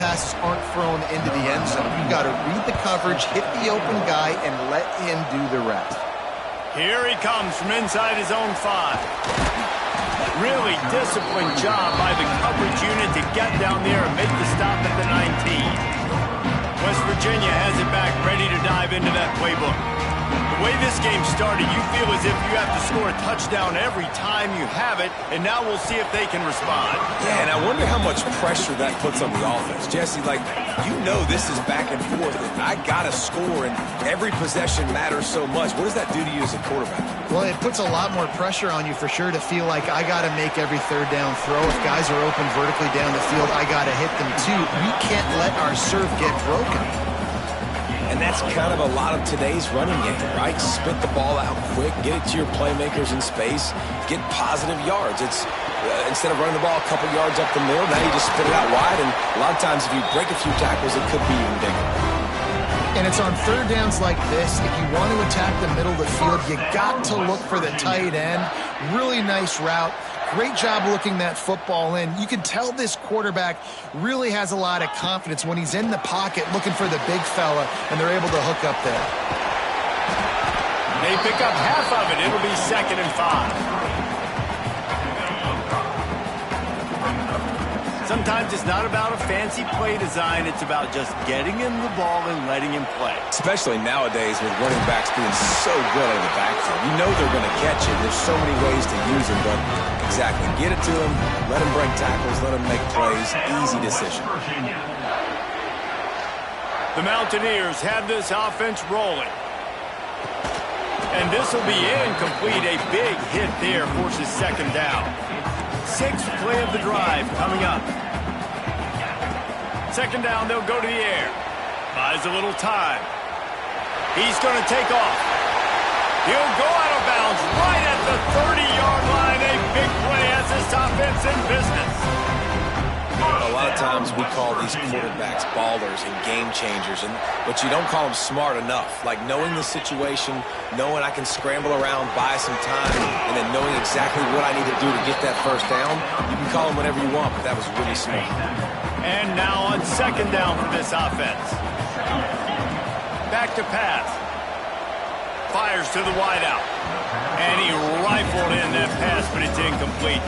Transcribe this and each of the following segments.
passes aren't thrown into the end zone. You got to read the coverage, hit the open guy, and let him do the rest. Here he comes from inside his own 5. Really disciplined job by the coverage unit to get down there and make the stop at the 19. West Virginia has it back, ready to dive into that playbook. The way this game started, you feel as if you have to score a touchdown every time you have it, and now we'll see if they can respond. Yeah, and I wonder how much pressure that puts on the offense. Jesse, like, you know this is back and forth. I got to score, and every possession matters so much. What does that do to you as a quarterback? Well, it puts a lot more pressure on you for sure to feel like I got to make every third down throw. If guys are open vertically down the field, I got to hit them too. We can't let our serve get broken. And that's kind of a lot of today's running game, right? Spit the ball out quick, get it to your playmakers in space, get positive yards. It's instead of running the ball a couple yards up the middle, now you just spit it out wide, and a lot of times if you break a few tackles, it could be even bigger. And it's on third downs like this, if you want to attack the middle of the field, you got to look for the tight end. Really nice route. Great job looking that football in. You can tell this quarterback really has a lot of confidence when he's in the pocket looking for the big fella, and they're able to hook up there. They pick up half of it. It'll be 2nd and 5. Sometimes it's not about a fancy play design. It's about just getting him the ball and letting him play. Especially nowadays with running backs being so good out of the backfield. You know they're going to catch it. There's so many ways to use them, but exactly. Get it to him, let him break tackles, let him make plays. Easy decision. The Mountaineers have this offense rolling. And this will be incomplete. A big hit there forces 2nd down. 6th play of the drive coming up. 2nd down, they'll go to the air. Buys a little time. He's going to take off. He'll go out of bounds right at the 30-yard line. A big play as this offense in business. A lot of times we call these quarterbacks ballers and game changers, but you don't call them smart enough. Like knowing the situation, knowing I can scramble around, buy some time, and then knowing exactly what I need to do to get that first down. You can call them whatever you want, but that was really smart. And now on 2nd down for this offense. Back to pass. Fires to the wideout. And he rifled in that pass, but it's incomplete.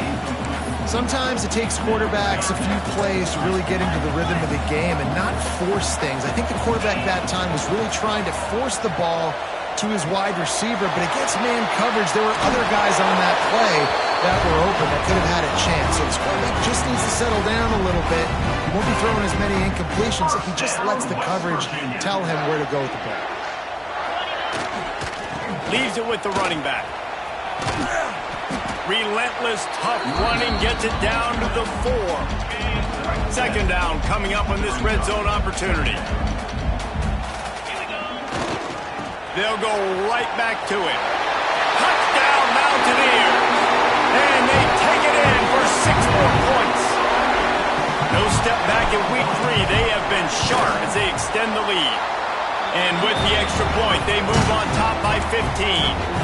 Sometimes it takes quarterbacks a few plays to really get into the rhythm of the game and not force things. I think the quarterback that time was really trying to force the ball to his wide receiver, but against man coverage, there were other guys on that play that were open that could have had a chance. So this quarterback just needs to settle down a little bit. He won't be throwing as many incompletions if he just lets the coverage tell him where to go with the ball. Leaves it with the running back. Relentless, tough running, gets it down to the 4. 2nd down coming up on this red zone opportunity. They'll go right back to it. Touchdown, Mountaineers! And they take it in for 6 more points. No step back in week 3. They have been sharp as they extend the lead. And with the extra point, they move on top by 15.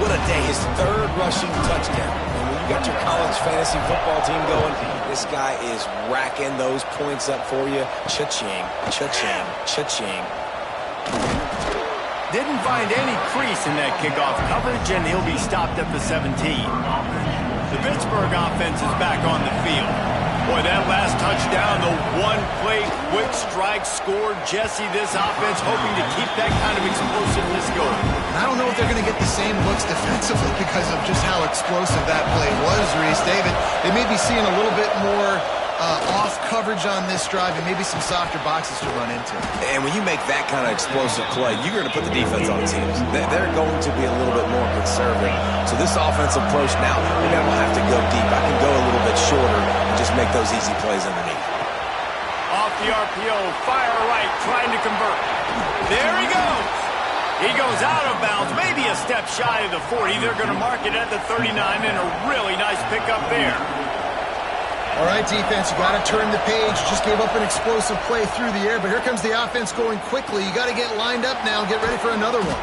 What a day. His 3rd rushing touchdown. And when you got your college fantasy football team going, this guy is racking those points up for you. Cha-ching, cha-ching, cha-ching. Didn't find any crease in that kickoff coverage, and he'll be stopped at the 17. The Pittsburgh offense is back on the field. Boy, that last touchdown, the one-play quick strike scored. Jesse, this offense hoping to keep that kind of explosiveness going. I don't know if they're going to get the same looks defensively because of just how explosive that play was, Reese. David, they may be seeing a little bit more off coverage on this drive and maybe some softer boxes to run into. And when you make that kind of explosive play, you're going to put the defense on teams. They're going to be a little bit more conservative. So this offensive approach now, maybe I don't have to go deep. I can go a little bit shorter and just make those easy plays underneath. Off the RPO, fire right, trying to convert. There he goes. He goes out of bounds, maybe a step shy of the 40. They're going to mark it at the 39, and a really nice pickup there. All right, defense, you got to turn the page. Just gave up an explosive play through the air, but here comes the offense going quickly. You got to get lined up now and get ready for another one.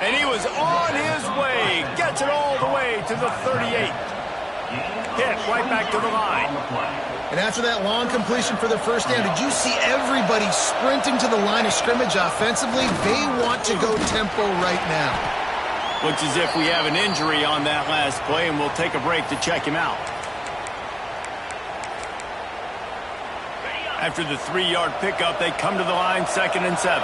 And he was on his way. Gets it all the way to the 38. Hit right back to the line. And after that long completion for the first down, did you see everybody sprinting to the line of scrimmage offensively? They want to go tempo right now. Looks as if we have an injury on that last play, and we'll take a break to check him out. After the 3-yard pickup, they come to the line, 2nd and 7.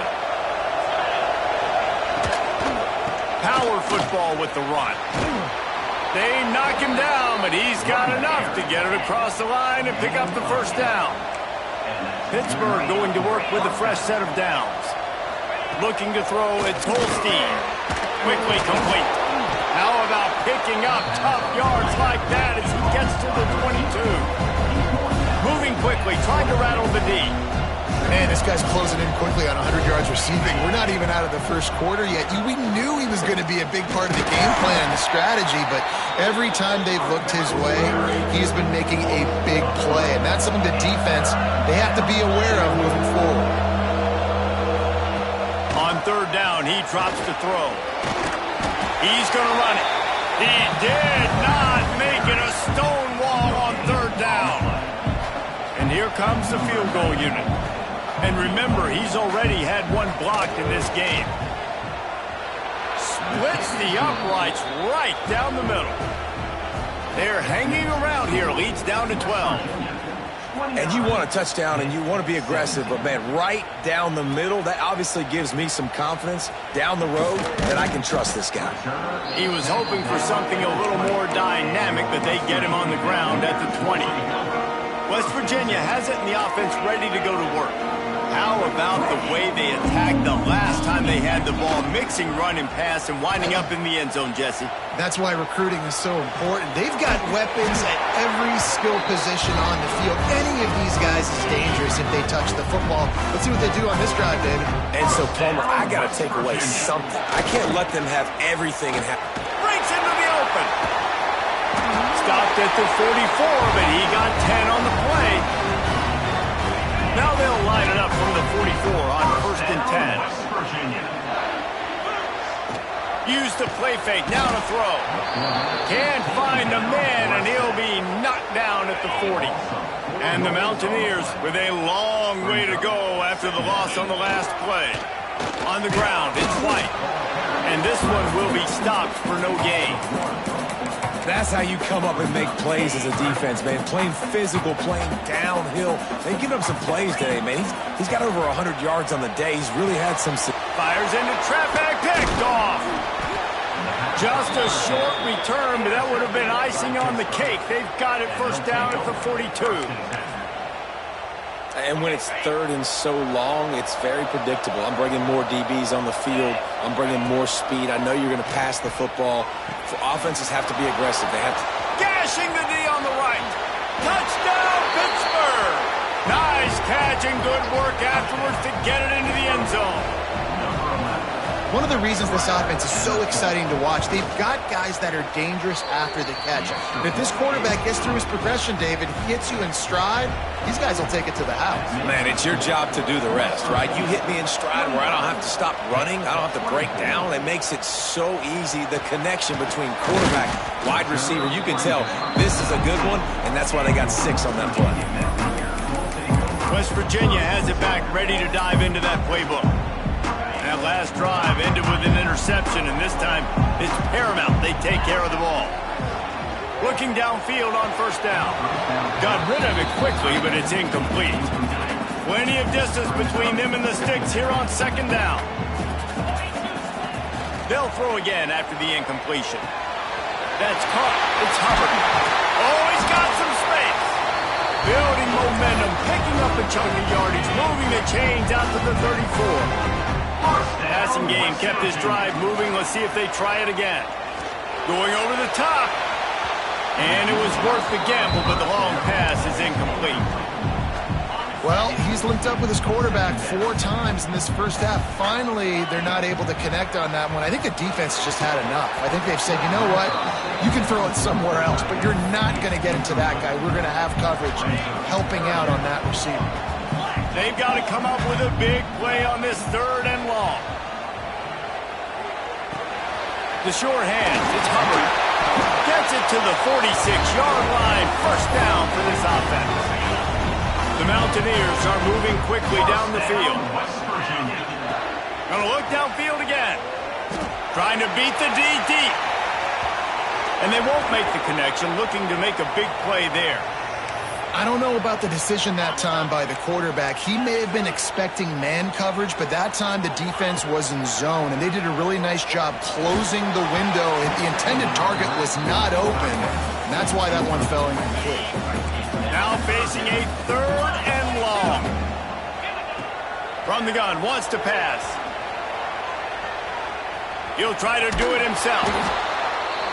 Power football with the run. They knock him down, but he's got enough to get it across the line and pick up the first down. Pittsburgh going to work with a fresh set of downs. Looking to throw, it's Holstein. Quickly complete. How about picking up tough yards like that as he gets to the 22? Moving quickly, trying to rattle the D. Man, this guy's closing in quickly on 100 yards receiving. We're not even out of the first quarter yet. We knew he was going to be a big part of the game plan and the strategy, but every time they've looked his way, he's been making a big play. And that's something the defense, they have to be aware of moving forward. On 3rd down, he drops to throw. He's going to run it. He did not make it a stone wall on 3rd down. And here comes the field goal unit. And remember, he's already had one blocked in this game. Splits the uprights right down the middle. They're hanging around here. Leads down to 12. And you want a touchdown and you want to be aggressive, but, man, right down the middle, that obviously gives me some confidence down the road that I can trust this guy. He was hoping for something a little more dynamic, but they get him on the ground at the 20. West Virginia has it in the offense ready to go to work. How about the way they attacked the last time they had the ball, mixing run and pass and winding up in the end zone, Jesse? That's why recruiting is so important. They've got weapons at every skill position on the field. Any of these guys is dangerous if they touch the football. Let's see what they do on this drive, David. And so, Palmer, I got to take away something. I can't let them have everything and have... Breaks into the open. Stopped at the 44, but he got 10 on the play. Now they'll line it up from the 44 on 1st and 10. Use the play fake, now to throw. Can't find a man, and he'll be knocked down at the 40. And the Mountaineers with a long way to go after the loss on the last play. On the ground, it's White. And this one will be stopped for no gain. That's how you come up and make plays as a defense, man. Playing physical, playing downhill. They've given him some plays today, man. He's got over 100 yards on the day. He's really had some... Fires into traffic, picked off. Just a short return, but that would have been icing on the cake. They've got it 1st down at the 42. And when it's 3rd and so long, it's very predictable. I'm bringing more DBs on the field. I'm bringing more speed. I know you're going to pass the football. Offenses have to be aggressive. They have to... Gashing the D on the right. Touchdown, Pittsburgh. Nice catch and good work afterwards to get it into the end zone. One of the reasons this offense is so exciting to watch, they've got guys that are dangerous after the catch. And if this quarterback gets through his progression, David, he hits you in stride, these guys will take it to the house. Man, it's your job to do the rest, right? You hit me in stride where I don't have to stop running. I don't have to break down. It makes it so easy. The connection between quarterback, wide receiver, you can tell this is a good one, and that's why they got 6 on that play. West Virginia has it back, ready to dive into that playbook. That last drive ended with an interception, and this time it's paramount. They take care of the ball. Looking downfield on 1st down. Got rid of it quickly, but it's incomplete. Plenty of distance between them and the sticks here on 2nd down. They'll throw again after the incompletion. That's caught. It's Hubbard. Oh, he's got some space. Building momentum, picking up a chunk of yardage, moving the chains out to the 34. Passing game kept this drive moving. Let's see if they try it again. Going over the top. And it was worth the gamble, but the long pass is incomplete. Well, he's linked up with his quarterback 4 times in this first half. Finally, they're not able to connect on that one. I think the defense just had enough. I think they've said, you know what? You can throw it somewhere else, but you're not going to get it to that guy. We're going to have coverage helping out on that receiver. They've got to come up with a big play on this 3rd and long. The short hands, it's Hubbard. Gets it to the 46-yard line. 1st down for this offense. The Mountaineers are moving quickly down the field. Gonna look downfield again. Trying to beat the D deep. And they won't make the connection, looking to make a big play there. I don't know about the decision that time by the quarterback. He may have been expecting man coverage, but that time the defense was in zone, and they did a really nice job closing the window. The intended target was not open, and that's why that one fell incomplete. Now facing a 3rd and long. From the gun, wants to pass. He'll try to do it himself.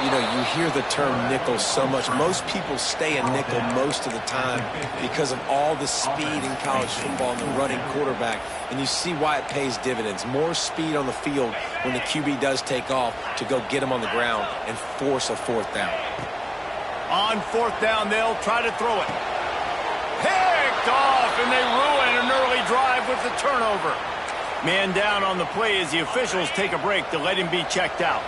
You know, you hear the term nickel so much. Most people stay in nickel most of the time because of all the speed in college football and the running quarterback. And you see why it pays dividends. More speed on the field when the QB does take off to go get him on the ground and force a 4th down. On 4th down, they'll try to throw it. Picked off, and they ruin an early drive with the turnover. Man down on the play as the officials take a break to let him be checked out.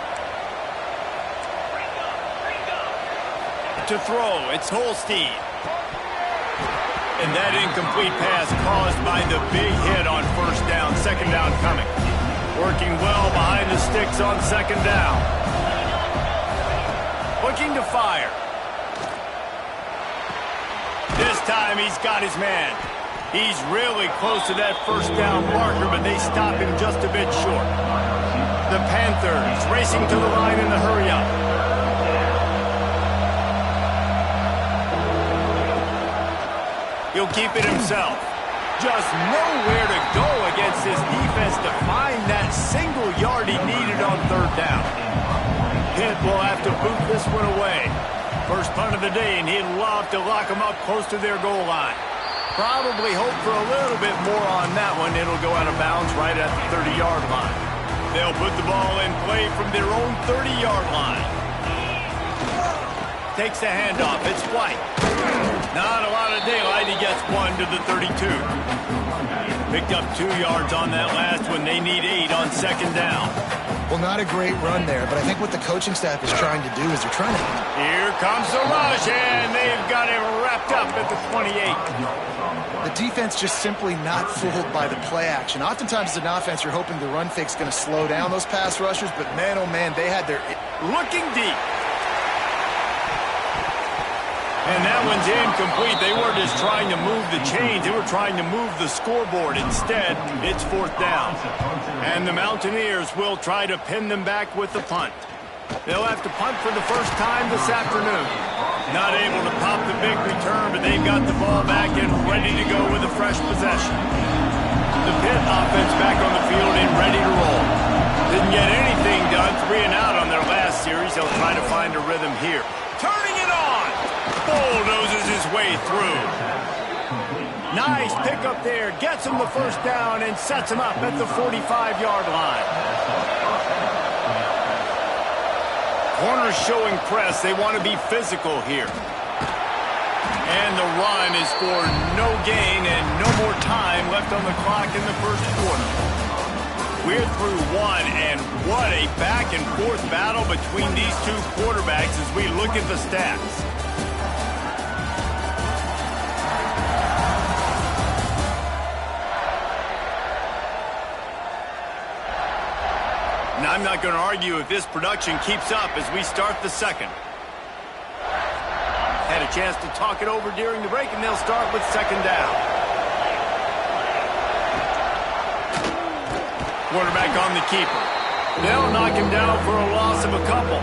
To throw, it's Holstein. And that incomplete pass caused by the big hit on 1st down, 2nd down coming. Working well behind the sticks on 2nd down. Looking to fire. This time he's got his man. He's really close to that 1st down marker, but they stop him just a bit short. The Panthers racing to the line in the hurry-up. He'll keep it himself. Just nowhere to go against this defense to find that single yard he needed on 3rd down. Pitt will have to boot this one away. First punt of the day, and he'd love to lock them up close to their goal line. Probably hope for a little bit more on that one. It'll go out of bounds right at the 30-yard line. They'll put the ball in play from their own 30-yard line. Takes the handoff. It's White. Not a lot of daylight. He gets 1 to the 32. Picked up 2 yards on that last one. They need 8 on 2nd down. Well, not a great run there, but I think what the coaching staff is trying to do is they're trying to... Here comes the rush, and they've got him wrapped up at the 28. The defense just simply not fooled by the play action. Oftentimes as an offense, you're hoping the run fake's going to slow down those pass rushers, but man, oh man, they had their... Looking deep. And that one's incomplete. They weren't just trying to move the chains. They were trying to move the scoreboard. Instead, it's 4th down. And the Mountaineers will try to pin them back with the punt. They'll have to punt for the first time this afternoon. Not able to pop the big return, but they've got the ball back and ready to go with a fresh possession. The Pitt offense back on the field and ready to roll. Didn't get anything done, 3 and out on their last series. They'll try to find a rhythm here. Turning it on! Bulldozes his way through. Nice pickup there. Gets him the 1st down and sets him up at the 45-yard line. Corners showing press. They want to be physical here. And the run is for no gain and no more time left on the clock in the 1st quarter. We're through 1, and what a back-and-forth battle between these 2 quarterbacks as we look at the stats. And I'm not going to argue if this production keeps up as we start the 2nd. Had a chance to talk it over during the break, and they'll start with 2nd down. Quarterback on the keeper. They'll knock him down for a loss of a couple.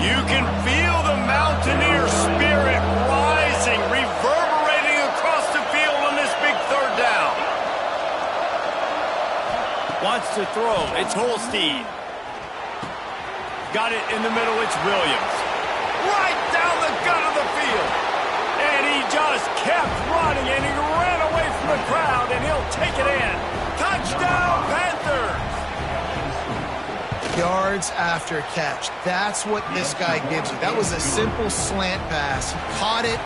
You can feel the Mountaineer spirit rising, reverberating across the field on this big 3rd down. Wants to throw. It's Holstein. Got it in the middle. It's Williams. Right down the gut of the field. And he just kept running, and he ran away from the crowd, and he'll take it in. Touchdown, Panthers! Yards after catch. That's what this guy gives you. That was a simple slant pass. He caught it,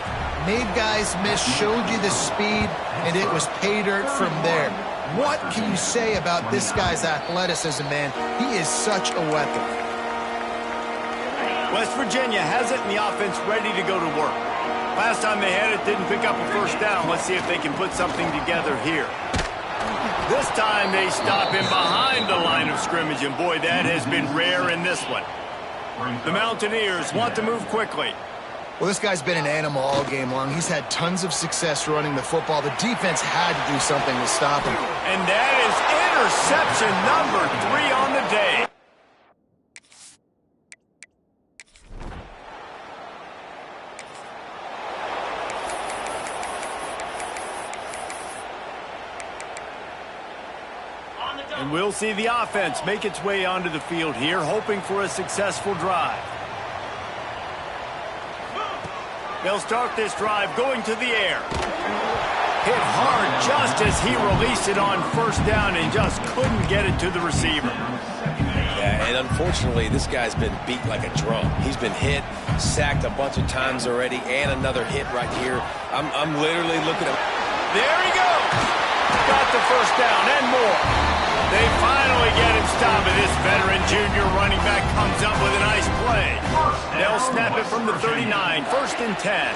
made guys miss, showed you the speed, and it was pay dirt from there. What can you say about this guy's athleticism, man? He is such a weapon. West Virginia has it, and the offense ready to go to work. Last time they had it, didn't pick up a first down. Let's see if they can put something together here. This time they stop him behind the line of scrimmage, and boy, that has been rare in this one. The Mountaineers want to move quickly. Well, this guy's been an animal all game long. He's had tons of success running the football. The defense had to do something to stop him. And that is interception number 3 on the day. And we'll see the offense make its way onto the field here, hoping for a successful drive. They'll start this drive going to the air. Hit hard just as he released it on first down and just couldn't get it to the receiver. Yeah, and unfortunately, this guy's been beat like a drum. He's been hit, sacked a bunch of times already, and another hit right here. I'm literally looking at... There he goes! Got the first down and more. They finally get him stopped, and this veteran junior running back comes up with a nice play. They'll snap it from the 39, 1st and 10.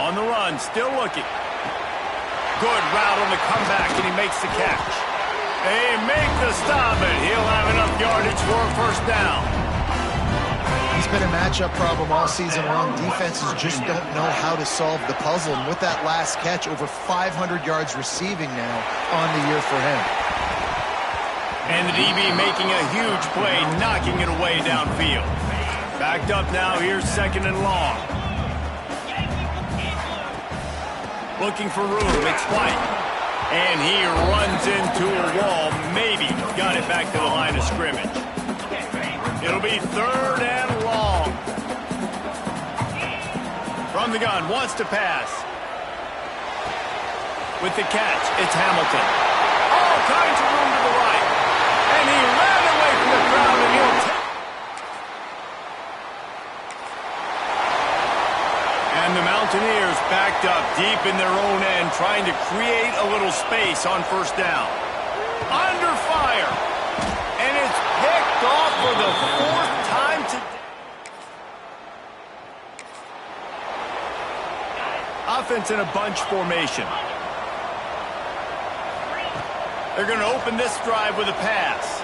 On the run, still looking. Good route on the comeback, and he makes the catch. They make the stop, and he'll have enough yardage for a first down. He's been a matchup problem all season long. Defenses just don't know how to solve the puzzle. And with that last catch, over 500 yards receiving now on the year for him. And the DB making a huge play, knocking it away downfield. Backed up now, here's 2nd and long. Looking for room, it's White. And he runs into a wall, maybe got it back to the line of scrimmage. It'll be 3rd and long. From the gun, wants to pass. With the catch, it's Hamilton. All kinds of room to the right. And he ran away from the crowd, and he'll take. And the Mountaineers backed up deep in their own end, trying to create a little space on first down. Under fire. And it's picked off for the 4th time today. Offense in a bunch formation. They're going to open this drive with a pass.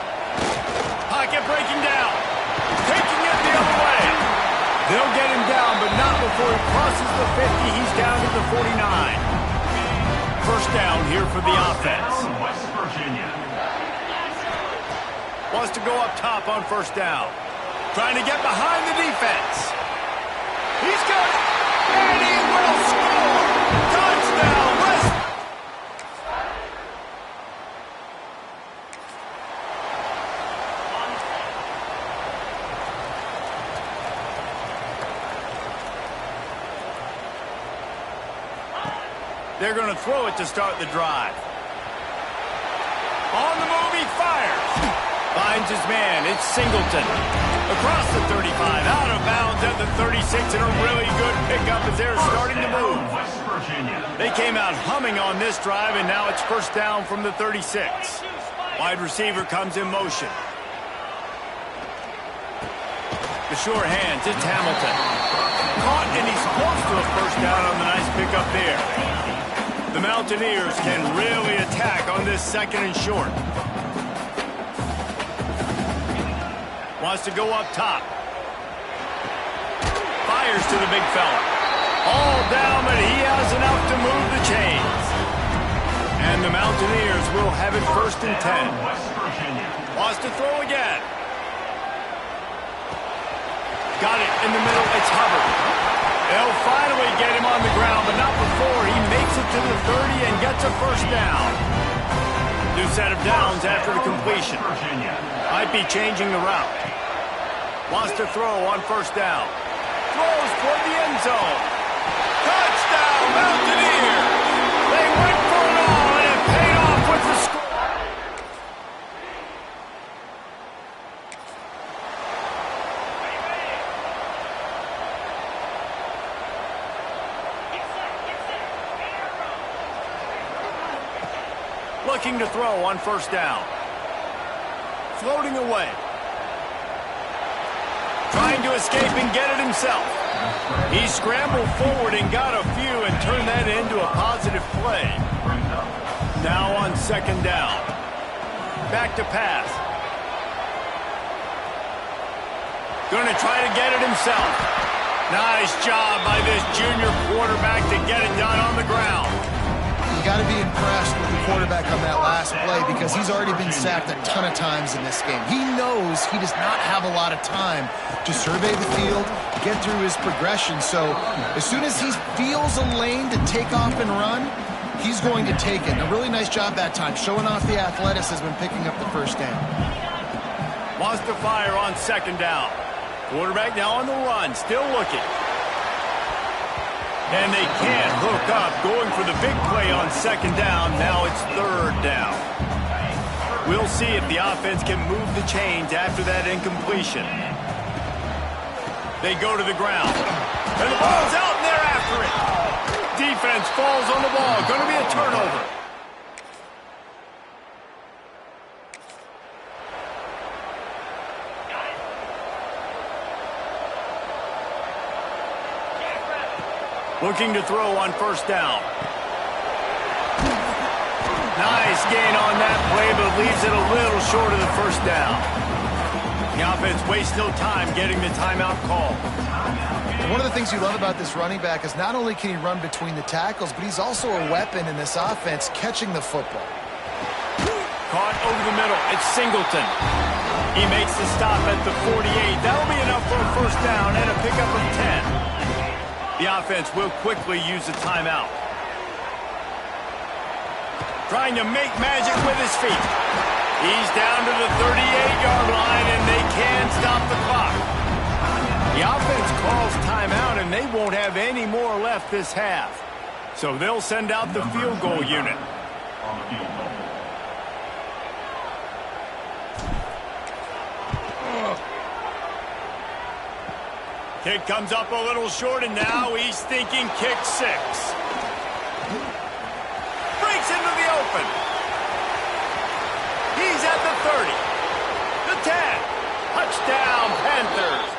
Pocket breaking down. Taking it the other way. They'll get him down, but not before he crosses the 50. He's down to the 49. First down here for the offense. Wants to go up top on first down. Trying to get behind the defense. He's got it. And he will score. Touchdown, West. They're going to throw it to start the drive. On the move, he fires. Finds his man. It's Singleton. Across the 35, out of bounds at the 36, and a really good pickup as they're starting to move. They came out humming on this drive, and now it's first down from the 36. Wide receiver comes in motion. The sure hands, it's Hamilton. Caught, and he's close to a first down on the nice pickup there. The Mountaineers can really attack on this 2nd and short. Wants to go up top. Fires to the big fella. All down, but he has enough to move the chains. And the Mountaineers will have it 1st and 10. Wants to throw again. Got it in the middle. It's Hubbard. They'll finally get him on the ground, but not before he makes it to the 30 and gets a first down. New set of downs after the completion. Might be changing the route. Wants to throw on first down. Throws toward the end zone. Touchdown, Mountaineers! They went for it all, and it paid off with the score. Looking to throw on first down. Floating away. Trying to escape and get it himself. He scrambled forward and got a few and turned that into a positive play. Now on second down. Back to pass. Going to try to get it himself. Nice job by this junior quarterback to get it done on the ground. You got to be impressed with the quarterback on that last play because he's already been sacked a ton of times in this game. He knows he does not have a lot of time to survey the field, get through his progression. So as soon as he feels a lane to take off and run, he's going to take it. A really nice job that time, showing off the athleticism and picking up the first down. Wants to fire on second down. Quarterback now on the run, still looking. And they can't hook up, going for the big play on second down. Now it's third down. We'll see if the offense can move the chains after that incompletion. They go to the ground. And the ball's out, and they're after it. Defense falls on the ball. Going to be a turnover. Looking to throw on first down. Nice gain on that play, but leaves it a little short of the first down. The offense wastes no time getting the timeout call. One of the things you love about this running back is not only can he run between the tackles, but he's also a weapon in this offense catching the football. Caught over the middle. It's Singleton. He makes the stop at the 48. That'll be enough for a first down and a pickup of 10. The offense will quickly use a timeout. Trying to make magic with his feet. He's down to the 38-yard line, and they can stop the clock. The offense calls timeout, and they won't have any more left this half. So they'll send out the field goal unit. Kick comes up a little short, and now he's thinking kick 6. Breaks into the open. He's at the 30. The 10. Touchdown, Panthers.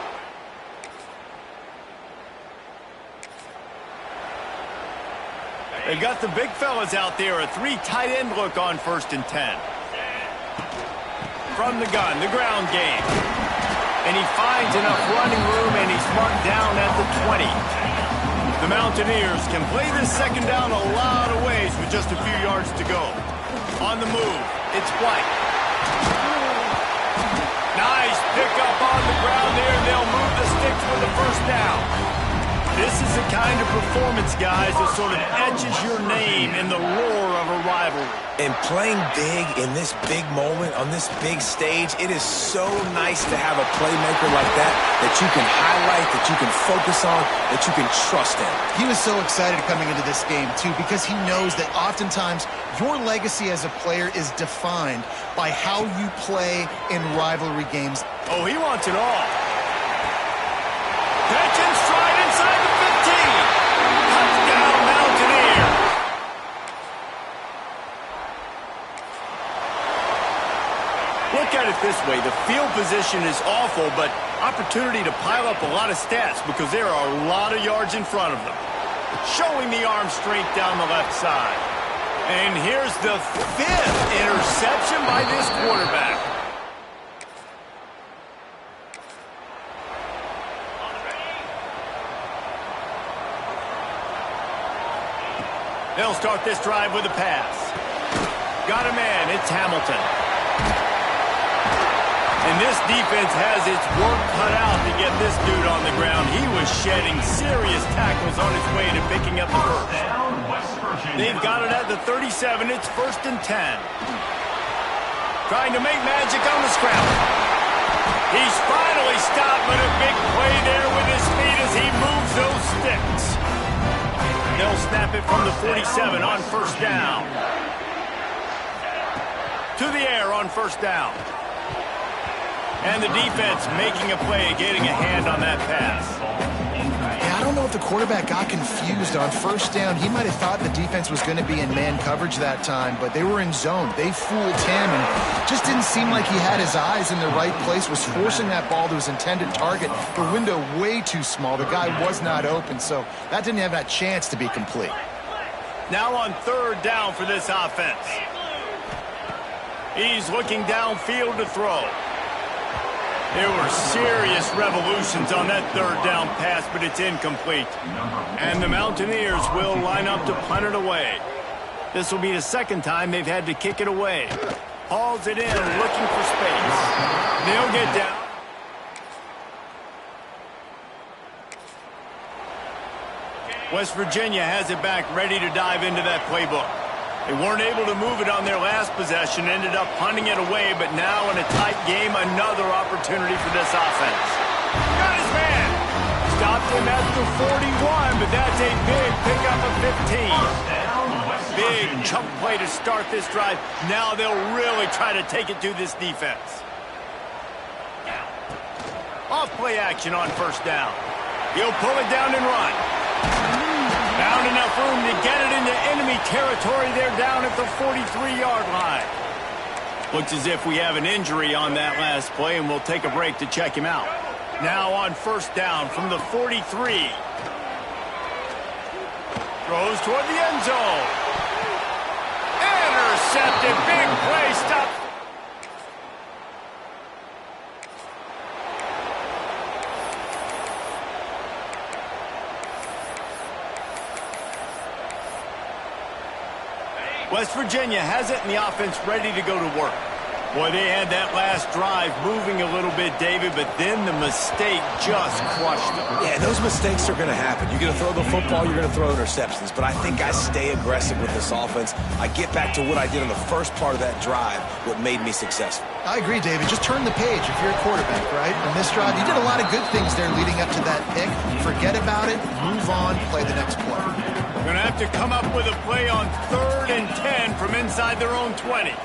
They've got the big fellas out there. A 3 tight end look on first and 10. From the gun, the ground game. And he finds enough running room, and he's marked down at the 20. The Mountaineers can play this second down a lot of ways with just a few yards to go. On the move, it's White. Nice pickup on the ground there. They'll move the sticks for the first down. This is the kind of performance, guys, that sort of etches your name in the roar of a rivalry. And playing big in this big moment, on this big stage, it is so nice to have a playmaker like that you can highlight, that you can focus on, that you can trust in. He was so excited coming into this game, too, because he knows that oftentimes your legacy as a player is defined by how you play in rivalry games. Oh, he wants it all. Catch and stride inside the 15. Touchdown, Mountaineer. Look at it this way. The field position is awful, but opportunity to pile up a lot of stats because there are a lot of yards in front of them. Showing the arm strength down the left side. And here's the 5th interception by this quarterback. They'll start this drive with a pass. Got a man. It's Hamilton. And this defense has its work cut out to get this dude on the ground. He was shedding serious tackles on his way to picking up the first. They've got it at the 37. It's first and 10. Trying to make magic on the scramble. He's finally stopped, but a big play there with his feet as he moves those sticks. They'll snap it from the 47 on first down. To the air on first down. And the defense making a play, getting a hand on that pass. Yeah, I don't don't know if the quarterback got confused on first down. He might have thought the defense was going to be in man coverage that time, but they were in zone. They fooled him and just didn't seem like he had his eyes in the right place, was forcing that ball to his intended target. The window way too small. The guy was not open, so that didn't have that chance to be complete. Now on third down for this offense. He's looking downfield to throw. There were serious revolutions on that third down pass, but it's incomplete. And the Mountaineers will line up to punt it away. This will be the second time they've had to kick it away. Hauls it in, looking for space. They'll get down. West Virginia has it back, ready to dive into that playbook. They weren't able to move it on their last possession, ended up punting it away, but now in a tight game, another opportunity for this offense. Got his man. Stopped him at the 41, but that's a big pickup of 15. Big chunk play to start this drive. Now they'll really try to take it to this defense. Off play action on first down. He'll pull it down and run. Found enough room to get it into enemy territory. They're down at the 43-yard line. Looks as if we have an injury on that last play, and we'll take a break to check him out. Now on first down from the 43. Throws toward the end zone. Intercepted. Big play. Stop. West Virginia has it, and the offense ready to go to work. Boy, they had that last drive moving a little bit, David, but then the mistake just crushed them. Yeah, those mistakes are going to happen. You're going to throw the football, you're going to throw interceptions. But I think I stay aggressive with this offense. I get back to what I did in the first part of that drive, what made me successful. I agree, David. Just turn the page if you're a quarterback, right? On this drive, you did a lot of good things there leading up to that pick. Forget about it, move on, play the next play. Going to have to come up with a play on 3rd and 10 from inside their own 20.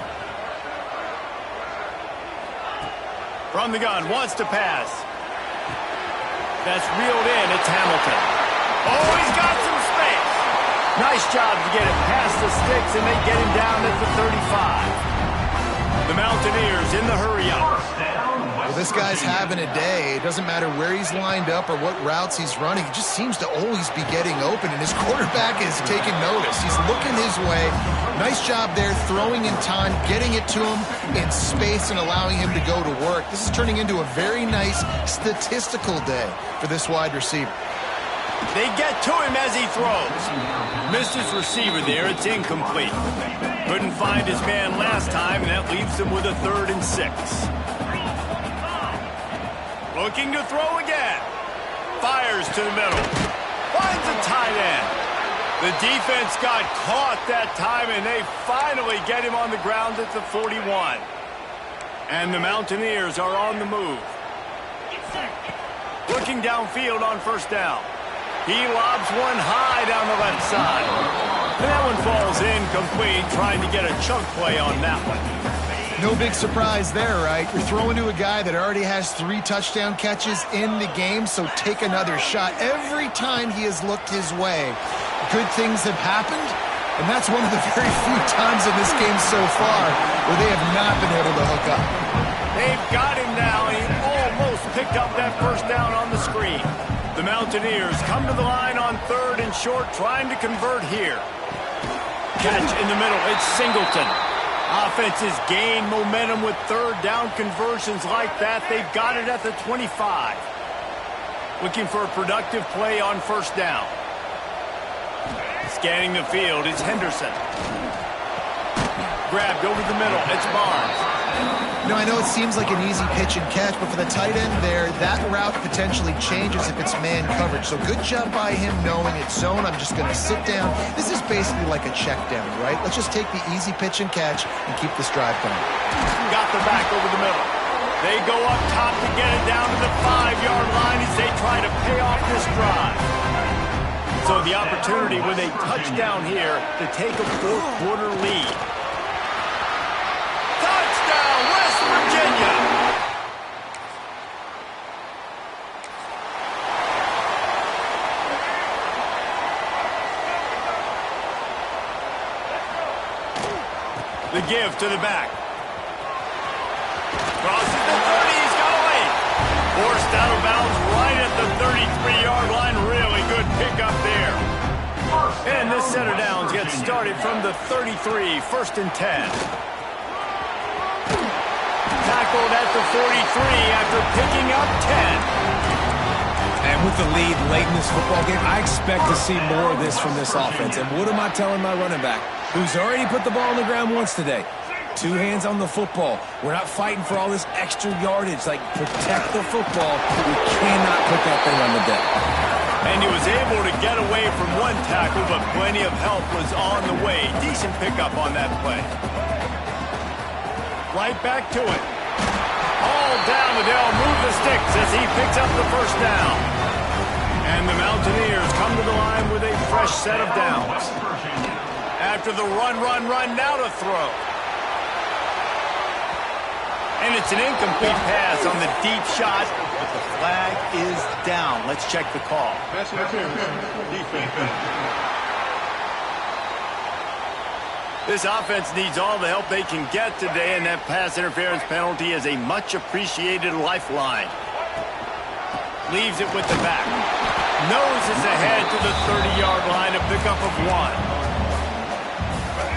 From the gun, wants to pass. That's reeled in. It's Hamilton. Oh, he's got some space. Nice job to get it past the sticks, and they get him down at the 35. The Mountaineers in the hurry-up. Well, this guy's having a day. It doesn't matter where he's lined up or what routes he's running. He just seems to always be getting open, and his quarterback is taking notice. He's looking his way. Nice job there, throwing in time, getting it to him in space and allowing him to go to work. This is turning into a very nice statistical day for this wide receiver. They get to him as he throws. Missed his receiver there. It's incomplete. Couldn't find his man last time, and that leaves him with a 3rd and 6. Looking to throw again. Fires to the middle. Finds a tight end. The defense got caught that time, and they finally get him on the ground at the 41. And the Mountaineers are on the move. Looking downfield on first down. He lobs one high down the left side. And that one falls incomplete, trying to get a chunk play on that one. No big surprise there, right? You're throwing to a guy that already has 3 touchdown catches in the game, so take another shot. Every time he has looked his way, good things have happened, and that's one of the very few times in this game so far where they have not been able to hook up. They've got him now, and he almost picked up that first down on the screen. The Mountaineers come to the line on 3rd and short, trying to convert here. Catch in the middle, it's Singleton. Offenses gain momentum with 3rd down conversions like that. They've got it at the 25. Looking for a productive play on first down. Scanning the field, it's Henderson. Grabbed over the middle, it's Barnes. You know, I know it seems like an easy pitch and catch, but for the tight end there, that route potentially changes if it's man coverage. So good job by him knowing it's zone. I'm just going to sit down. This is basically like a check down, right? Let's just take the easy pitch and catch and keep this drive going. Got the back over the middle. They go up top to get it down to the 5-yard line as they try to pay off this drive. So the opportunity with a touchdown here to take a 4th-quarter lead. Touchdown, West Virginia! The give to the back. Crosses the 30. He's got away. Forced out of bounds right at the 33-yard line. Really good pickup there. And this set of downs gets started from the 33, 1st and 10. Tackled at the 43 after picking up 10. And with the lead late in this football game, I expect to see more of this from this offense. And what am I telling my running back, who's already put the ball on the ground once today? 2 hands on the football. We're not fighting for all this extra yardage. Like, protect the football. We cannot put that thing on the deck. And he was able to get away from one tackle, but plenty of help was on the way. Decent pickup on that play. Right back to it. All down, they'll move the sticks as he picks up the 1st down. And the Mountaineers come to the line with a fresh set of downs. After the run, now to throw. And it's an incomplete pass on the deep shot, but the flag is down. Let's check the call. This offense needs all the help they can get today, and that pass interference penalty is a much-appreciated lifeline. Leaves it with the back. Noses ahead to the 30-yard line, a pickup of 1.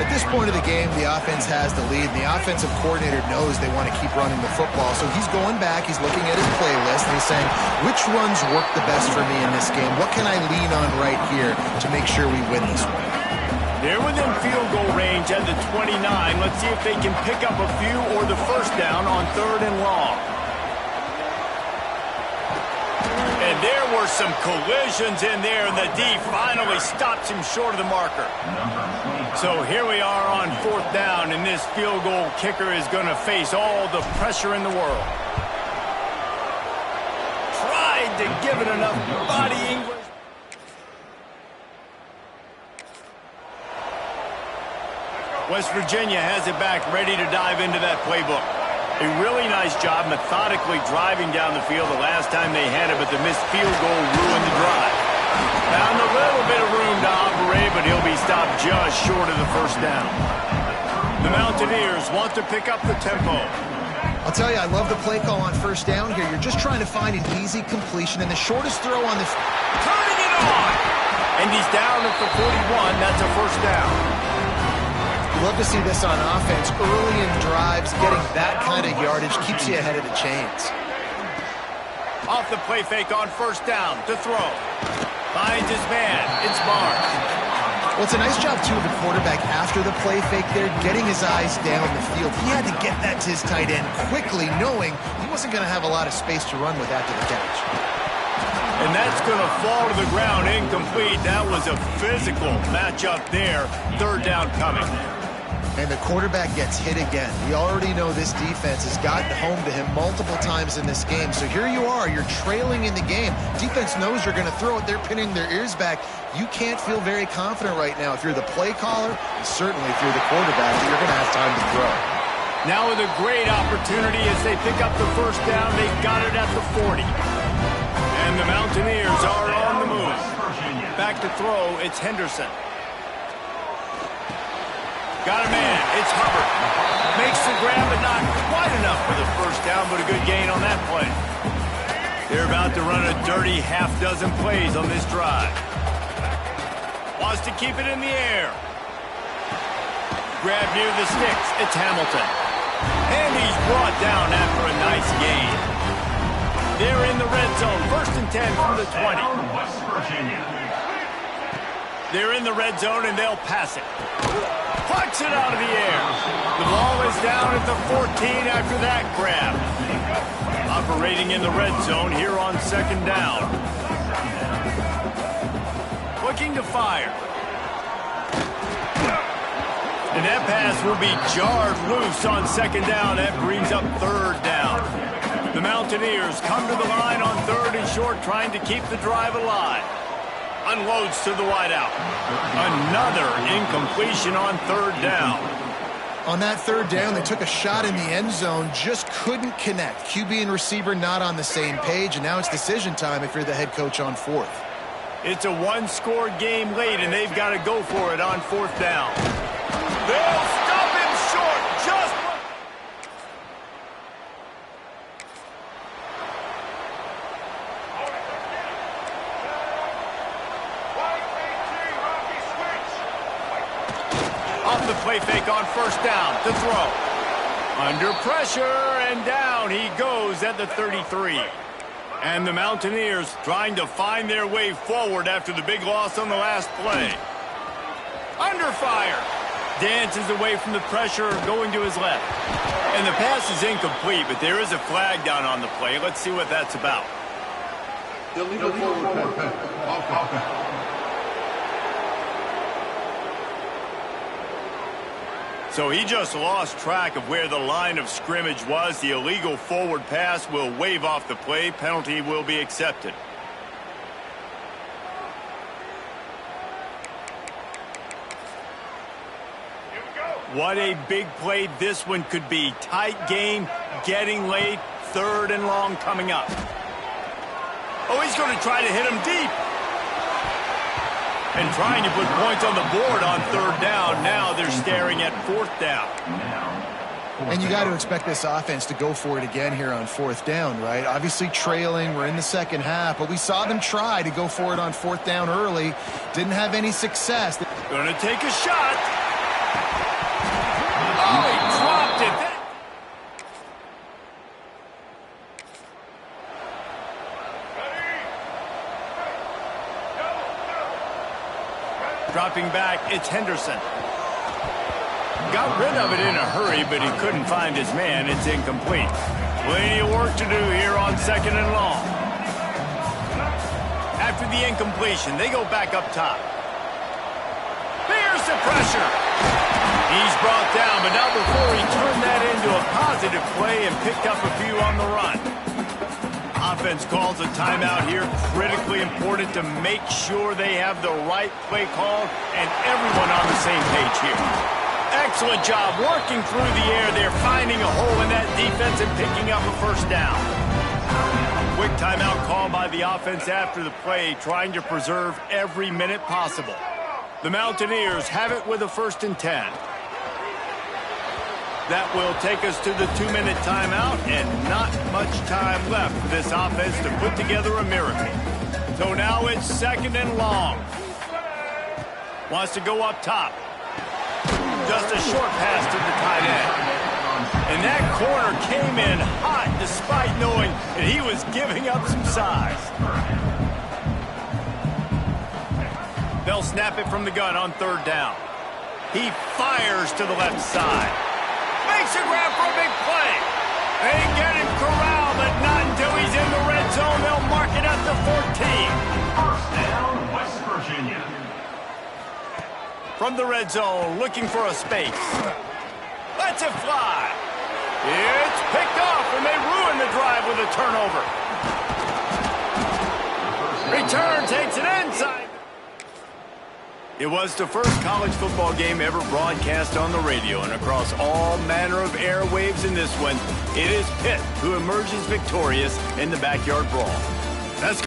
At this point of the game, the offense has the lead, and the offensive coordinator knows they want to keep running the football. So he's going back, he's looking at his playlist, and he's saying, which runs work the best for me in this game? What can I lean on right here to make sure we win this one? They're within field goal range at the 29. Let's see if they can pick up a few or the 1st down on 3rd and long. And there were some collisions in there, and the D finally stops him short of the marker. So here we are on 4th down, and this field goal kicker is going to face all the pressure in the world. Tried to give it enough body English. West Virginia has it back, ready to dive into that playbook. A really nice job methodically driving down the field the last time they had it, but the missed field goal ruined the drive. Found a little bit of room to operate, but he'll be stopped just short of the 1st down. The Mountaineers want to pick up the tempo. I'll tell you, I love the play call on 1st down here. You're just trying to find an easy completion, and the shortest throw on this... Turning it on! And he's down at the 41. That's a 1st down. Love to see this on offense. Early in drives, getting that kind of yardage keeps you ahead of the chains. Off the play fake on 1st down to throw. Finds his man. It's Barnes. Well, it's a nice job, too, of the quarterback after the play fake there, getting his eyes down the field. He had to get that to his tight end quickly, knowing he wasn't going to have a lot of space to run with after the catch. And that's going to fall to the ground incomplete. That was a physical matchup there. 3rd down coming. And the quarterback gets hit again. We already know this defense has gotten home to him multiple times in this game. So here you are, you're trailing in the game. Defense knows you're going to throw it. They're pinning their ears back. You can't feel very confident right now if you're the play caller, and certainly if you're the quarterback, that you're going to have time to throw. Now with a great opportunity as they pick up the 1st down, they've got it at the 40. And the Mountaineers are on the move. Back to throw, it's Henderson. Got a man, it's Hubbard. Makes the grab, but not quite enough for the 1st down, but a good gain on that play. They're about to run a dirty half-dozen plays on this drive. Wants to keep it in the air. Grab near the sticks, it's Hamilton. And he's brought down after a nice gain. They're in the red zone, 1st and 10 from the 20. They're in the red zone, and they'll pass it. Plucks it out of the air. The ball is down at the 14 after that grab. Operating in the red zone here on 2nd down. Looking to fire. And that pass will be jarred loose on 2nd down. That brings up 3rd down. The Mountaineers come to the line on 3rd and short, trying to keep the drive alive. Unloads to the wideout. Another incompletion on 3rd down. On that 3rd down, they took a shot in the end zone, just couldn't connect. QB and receiver not on the same page, and now it's decision time if you're the head coach on 4th. It's a one-score game late, and they've got to go for it on 4th down. They'll stop him short. Off the play fake on first down to throw. Under pressure, and down he goes at the 33. And the Mountaineers trying to find their way forward after the big loss on the last play. Under fire. Dances away from the pressure, going to his left. And the pass is incomplete, but there is a flag down on the play. Let's see what that's about. Illegal forward pass. So he just lost track of where the line of scrimmage was. The illegal forward pass will wave off the play. Penalty will be accepted. What a big play this one could be. Tight game, getting late, 3rd and long coming up. Oh, he's going to try to hit him deep. And trying to put points on the board on 3rd down. Now they're staring at 4th down. And you got to expect this offense to go for it again here on 4th down, right? Obviously trailing, we're in the second half, but we saw them try to go for it on 4th down early. Didn't have any success. Going to take a shot. Oh, he dropped it. Dropping back, it's Henderson. Got rid of it in a hurry, but he couldn't find his man. It's incomplete. Plenty of work to do here on 2nd and long. After the incompletion, they go back up top. Here's the pressure. He's brought down, but not before he turned that into a positive play and picked up a few on the run. Offense calls a timeout here. Critically important to make sure they have the right play call and everyone on the same page here. Excellent job working through the air. They're finding a hole in that defense and picking up a 1st down. Quick timeout call by the offense after the play, trying to preserve every minute possible. The Mountaineers have it with a 1st and 10. That will take us to the 2-minute timeout, and not much time left for this offense to put together a miracle. So now it's 2nd and long. Wants to go up top. Just a short pass to the tight end. And that corner came in hot despite knowing that he was giving up some size. They'll snap it from the gun on 3rd down. He fires to the left side. Makes a grab for a big play. They get him corralled, but not until he's in the red zone. They'll mark it at the 14. 1st down, West Virginia. From the red zone, looking for a space. Lets it fly. It's picked off, and they ruin the drive with a turnover. Return takes it inside. It was the first college football game ever broadcast on the radio and across all manner of airwaves in this one. It is Pitt who emerges victorious in the backyard brawl. That's